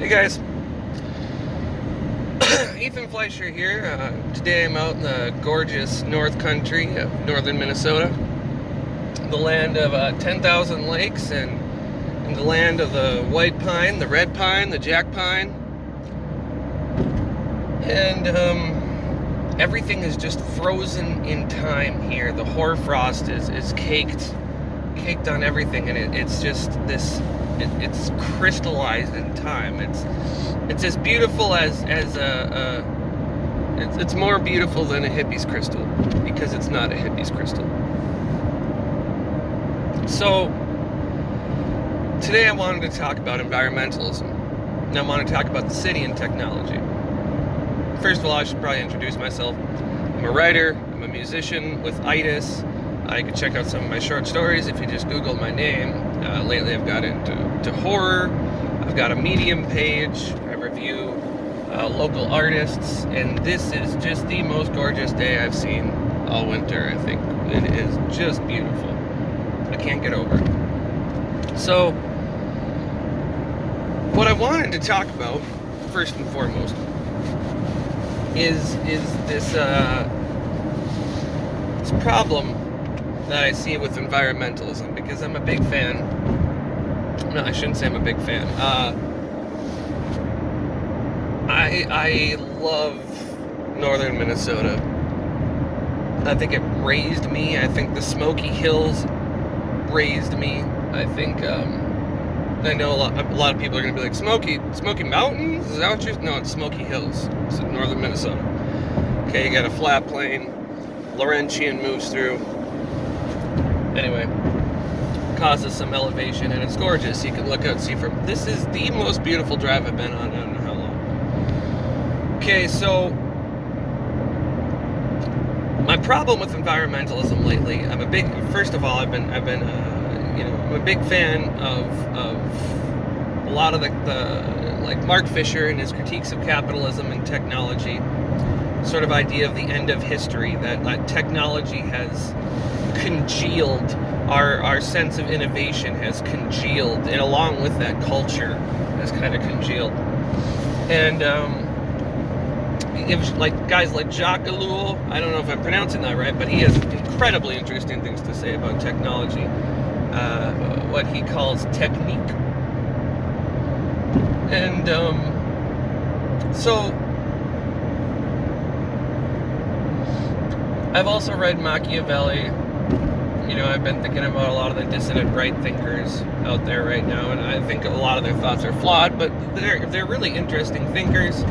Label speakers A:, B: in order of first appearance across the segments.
A: Hey guys, Ethan Fleischer here. Today I'm out in the gorgeous North Country of northern Minnesota, the land of 10,000 lakes and the land of the white pine, the red pine, the jack pine, and everything is just frozen in time here. The hoarfrost is caked on everything, and it's just this. It's crystallized in time. It's as beautiful as it's more beautiful than a hippie's crystal, because it's not a hippie's crystal. So today I wanted to talk about environmentalism, and I want to talk about the city and technology. First of all, I should probably introduce myself. I'm a writer, I'm a musician with itis. You can check out some of my short stories if you just Google my name. Lately I've got into horror. I've got a Medium page. I review local artists, and this is just the most gorgeous day I've seen all winter. I think it is just beautiful. I can't get over it. So what I wanted to talk about first and foremost is this problem that I see with environmentalism, because I'm a big fan. No, I shouldn't say I'm a big fan. I love northern Minnesota. I think it raised me. I think the Smoky Hills raised me. I think I know a lot of people are going to be like, Smoky Mountains? Is that what you're... No, it's Smoky Hills. It's in northern Minnesota. Okay, you got a flat plain. Laurentian moves through. Anyway, causes some elevation, and it's gorgeous. You can look out and see from... This is the most beautiful drive I've been on. I don't know how long. Okay, so my problem with environmentalism lately, first of all, I'm a big fan of a lot of the like Mark Fisher and his critiques of capitalism and technology, sort of idea of the end of history, that technology has congealed, our sense of innovation has congealed, and along with that, culture has kind of congealed. And like guys like Jacques Ellul, I don't know if I'm pronouncing that right, but he has incredibly interesting things to say about technology, what he calls technique. And so I've also read Machiavelli. I've been thinking about a lot of the dissident right thinkers out there right now, and I think a lot of their thoughts are flawed, but they're really interesting thinkers.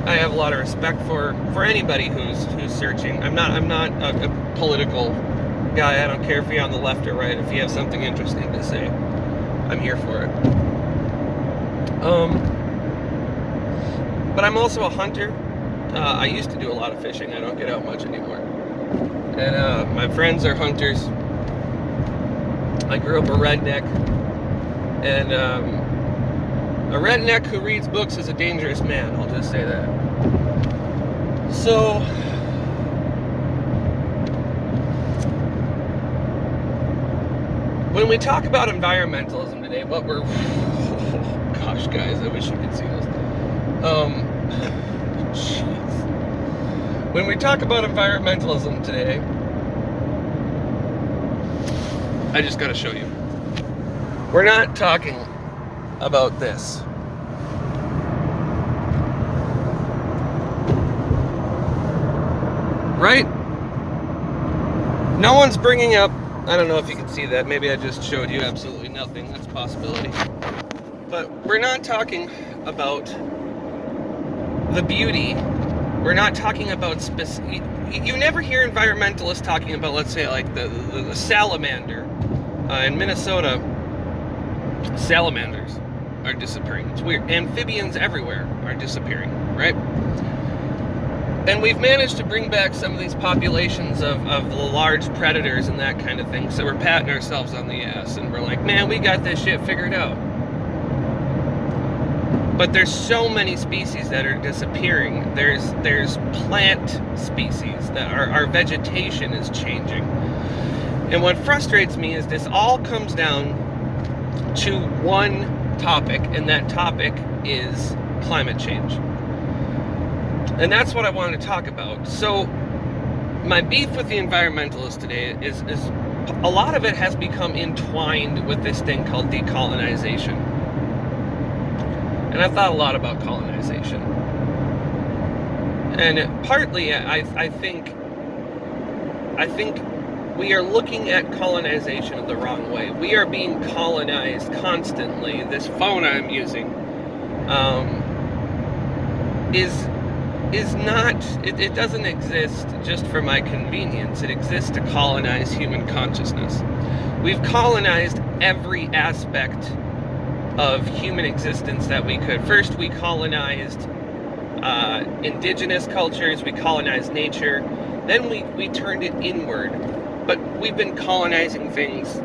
A: I have a lot of respect for anybody who's searching. I'm not a political guy. I don't care if you're on the left or right. If you have something interesting to say, I'm here for it. But I'm also a hunter. I used to do a lot of fishing. I don't get out much anymore. And my friends are hunters. I grew up a redneck, and a redneck who reads books is a dangerous man, I'll just say that. So when we talk about environmentalism today, gosh guys, I wish you could see this. Jeez. When we talk about environmentalism today, I just gotta show you. We're not talking about this. Right? No one's bringing up, I don't know if you can see that, maybe I just showed you absolutely nothing, that's a possibility. But we're not talking about the beauty. We're not talking about specific... You never hear environmentalists talking about, let's say, like the salamander. In Minnesota, salamanders are disappearing. It's weird. Amphibians everywhere are disappearing, right? And we've managed to bring back some of these populations of the large predators and that kind of thing, so we're patting ourselves on the ass, and we're like, man, we got this shit figured out. But there's so many species that are disappearing. There's plant species that our vegetation is changing. And what frustrates me is this all comes down to one topic, and that topic is climate change. And that's what I wanted to talk about. So my beef with the environmentalists today is a lot of it has become entwined with this thing called decolonization. And I've thought a lot about colonization. And partly, I think we are looking at colonization the wrong way. We are being colonized constantly. This phone I'm using is not, it doesn't exist just for my convenience. It exists to colonize human consciousness. We've colonized every aspect of human existence that we could. First, we colonized indigenous cultures, we colonized nature, then we turned it inward. But we've been colonizing things.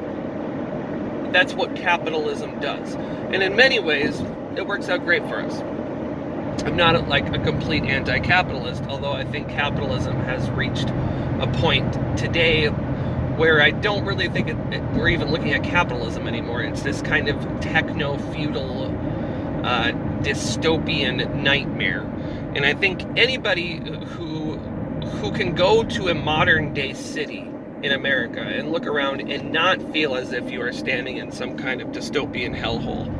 A: That's what capitalism does. And in many ways, it works out great for us. I'm not like a complete anti-capitalist, although I think capitalism has reached a point today where I don't really think we're even looking at capitalism anymore. It's this kind of techno-feudal, dystopian nightmare. And I think anybody who can go to a modern day city in America and look around and not feel as if you are standing in some kind of dystopian hellhole.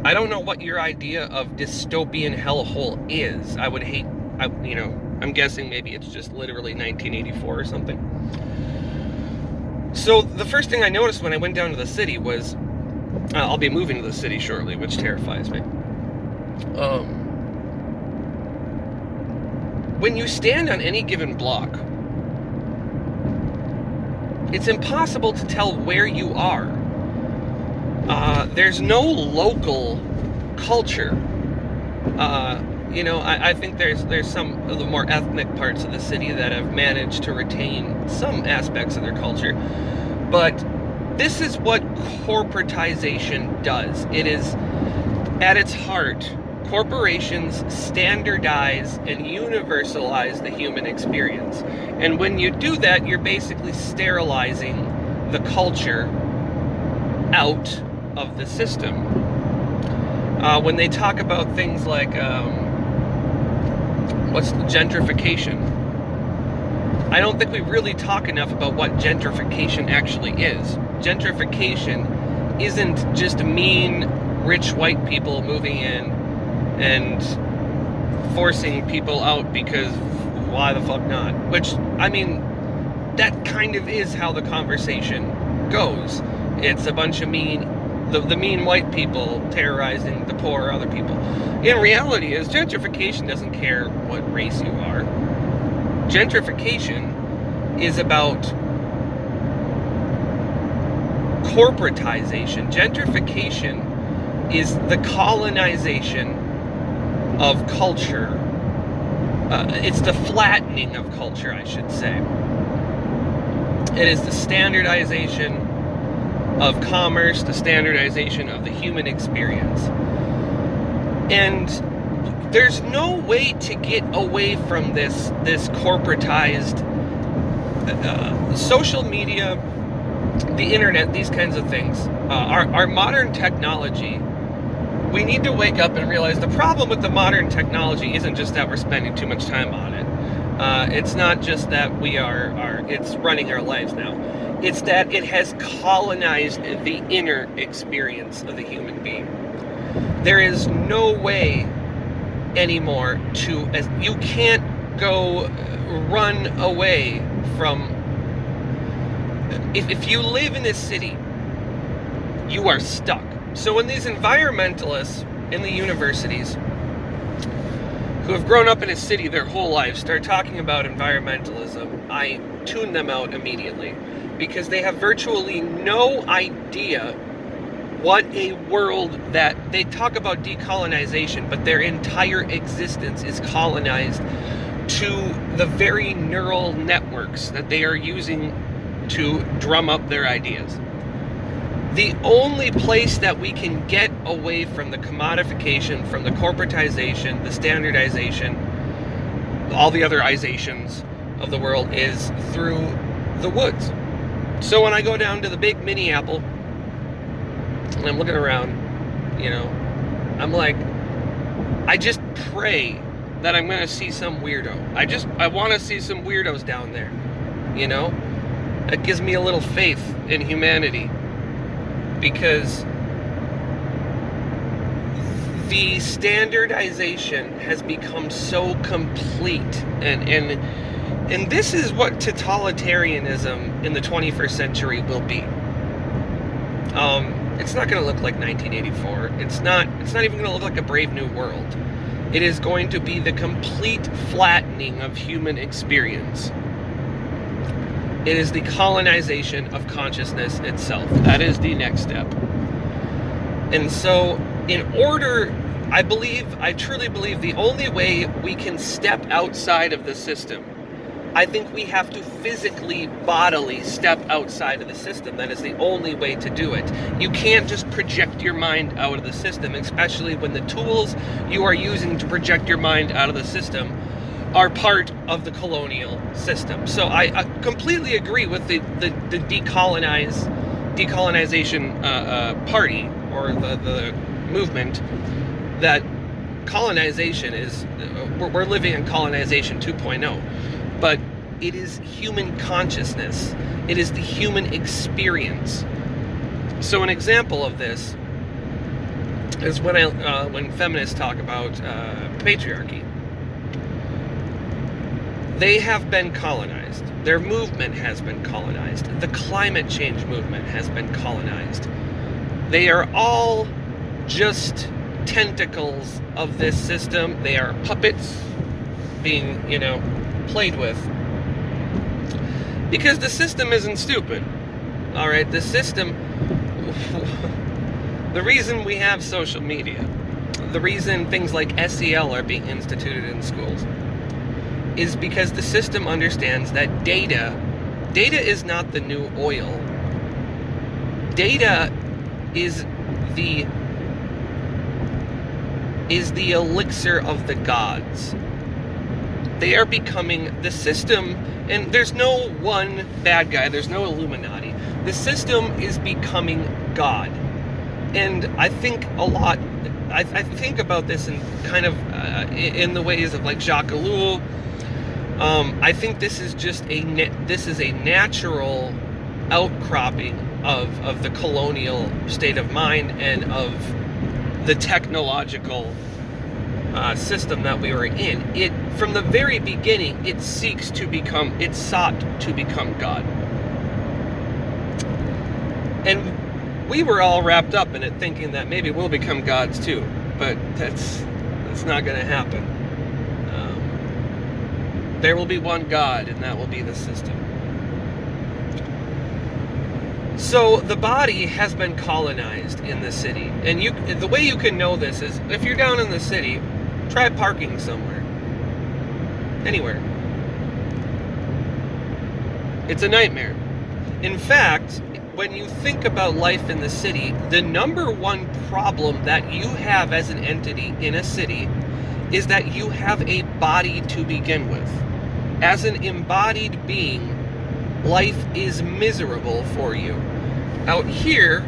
A: I don't know what your idea of dystopian hellhole is. I'm guessing maybe it's just literally 1984 or something. So the first thing I noticed when I went down to the city was, I'll be moving to the city shortly, which terrifies me. When you stand on any given block, it's impossible to tell where you are. There's no local culture. I think there's some of the more ethnic parts of the city that have managed to retain some aspects of their culture. But this is what corporatization does. It is, at its heart, corporations standardize and universalize the human experience. And when you do that, you're basically sterilizing the culture out of the system. When they talk about things like, what's the gentrification? I don't think we really talk enough about what gentrification actually is. Gentrification isn't just mean, rich white people moving in and forcing people out because why the fuck not? Which, I mean, that kind of is how the conversation goes. It's a bunch of the mean white people terrorizing the poor other people. In reality, is gentrification doesn't care what race you are. Gentrification is about corporatization. Gentrification is the colonization of culture. It's the flattening of culture, I should say. It is the standardization of commerce, the standardization of the human experience. And there's no way to get away from this corporatized social media, the internet, these kinds of things. Our modern technology, we need to wake up and realize the problem with the modern technology isn't just that we're spending too much time on it. It's not just that it's running our lives now. It's that it has colonized the inner experience of the human being. There is no way anymore you can't go run away from, if you live in this city, you are stuck. So when these environmentalists in the universities who have grown up in a city their whole life start talking about environmentalism, I tune them out immediately, because they have virtually no idea what a world that they talk about decolonization, but their entire existence is colonized to the very neural networks that they are using to drum up their ideas. The only place that we can get away from the commodification, from the corporatization, the standardization, all the other izations of the world is through the woods. So when I go down to the big mini apple and I'm looking around, I'm like, I just pray that I'm going to see some weirdo. I want to see some weirdos down there, It gives me a little faith in humanity, because the standardization has become so complete, and this is what totalitarianism in the 21st century will be. It's not going to look like 1984. It's not even going to look like a Brave New World. It is going to be the complete flattening of human experience. It is the colonization of consciousness itself. That is the next step. And so, I truly believe the only way we can step outside of the system, I think we have to physically, bodily step outside of the system. That is the only way to do it. You can't just project your mind out of the system, especially when the tools you are using to project your mind out of the system are part of the colonial system. So I completely agree with the decolonization party, or the movement, that colonization is, we're living in colonization 2.0. But it is human consciousness. It is the human experience. So an example of this is when feminists talk about patriarchy. They have been colonized. Their movement has been colonized. The climate change movement has been colonized. They are all just tentacles of this system. They are puppets being, played with, because the system isn't stupid. All right, the system, the reason we have social media, the reason things like SEL are being instituted in schools, is because the system understands that data is not the new oil. Data is the elixir of the gods. They are becoming the system, and there's no one bad guy, there's no Illuminati. The system is becoming God. And I think a lot, I think about this in kind of in the ways of like Jacques Ellul. I think this is just a natural outcropping of the colonial state of mind and of the technological system that we were in. It, from the very beginning, it sought to become God. And we were all wrapped up in it, thinking that maybe we'll become gods too, but that's not going to happen. There will be one God, and that will be the system. So the body has been colonized in the city, and the way you can know this is if you're down in the city, try parking somewhere, anywhere. It's a nightmare. In fact, when you think about life in the city, the number one problem that you have as an entity in a city is that you have a body to begin with. As an embodied being, life is miserable for you. Out here,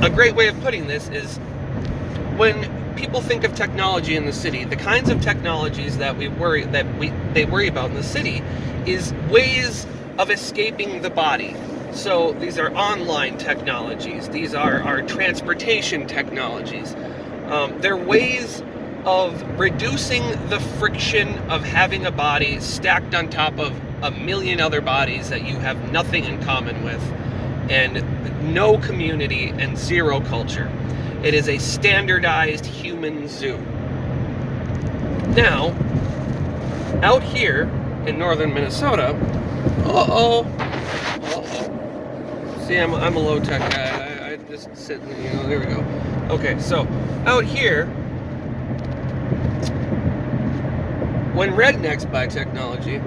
A: a great way of putting this is when people think of technology in the city, the kinds of technologies that they worry about in the city is ways of escaping the body. So these are online technologies. These are transportation technologies. They're ways of reducing the friction of having a body stacked on top of a million other bodies that you have nothing in common with, and no community and zero culture. It is a standardized human zoo. Now, out here in northern Minnesota, see, I'm a low-tech guy. I just sit in, there we go. Okay, so out here, when rednecks buy technology,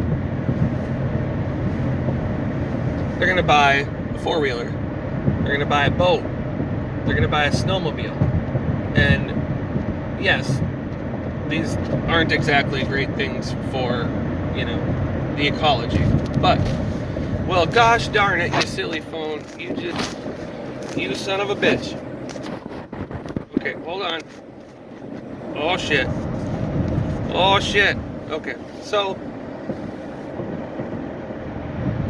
A: they're going to buy a four-wheeler. They're going to buy a boat. They're going to buy a snowmobile. And yes, these aren't exactly great things for, the ecology. But, well, gosh darn it, you silly phone. You son of a bitch. Okay, hold on. Oh shit. Oh shit. Okay, so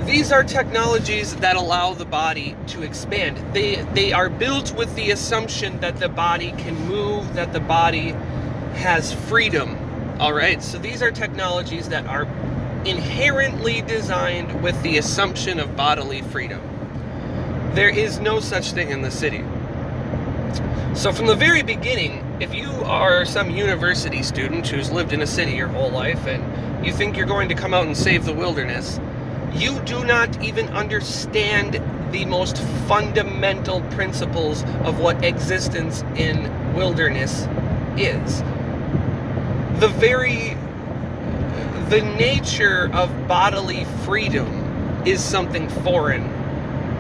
A: these are technologies that allow the body to expand. They are built with the assumption that the body can move, that the body has freedom. All right, so these are technologies that are inherently designed with the assumption of bodily freedom. There is no such thing in the city. So from the very beginning, if you are some university student who's lived in a city your whole life and you think you're going to come out and save the wilderness, you do not even understand the most fundamental principles of what existence in wilderness is. The nature of bodily freedom is something foreign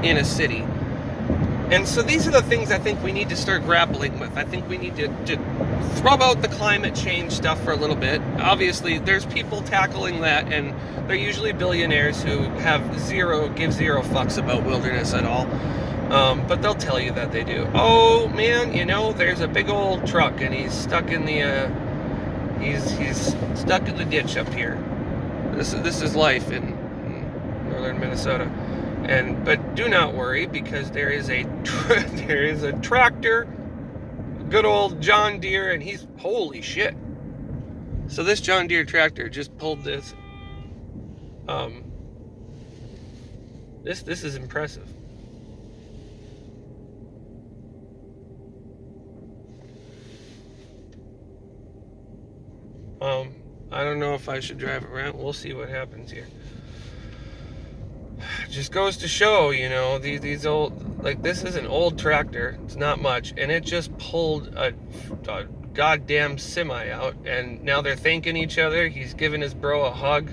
A: in a city. And so these are the things I think we need to start grappling with. I think we need to throw out the climate change stuff for a little bit. Obviously, there's people tackling that, and they're usually billionaires who give zero fucks about wilderness at all. But they'll tell you that they do. Oh man, there's a big old truck, and he's stuck in the he's stuck in the ditch up here. This is life in northern Minnesota. But do not worry, because there is a tractor, good old John Deere, and he's holy shit. So this John Deere tractor just pulled this. This is impressive. I don't know if I should drive around. We'll see what happens here. Just goes to show, these old, like, this is an old tractor. It's not much, and it just pulled a goddamn semi out, and now they're thanking each other. He's giving his bro a hug.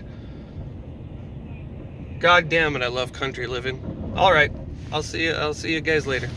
A: God damn it, I love country living. All right, I'll see you guys later.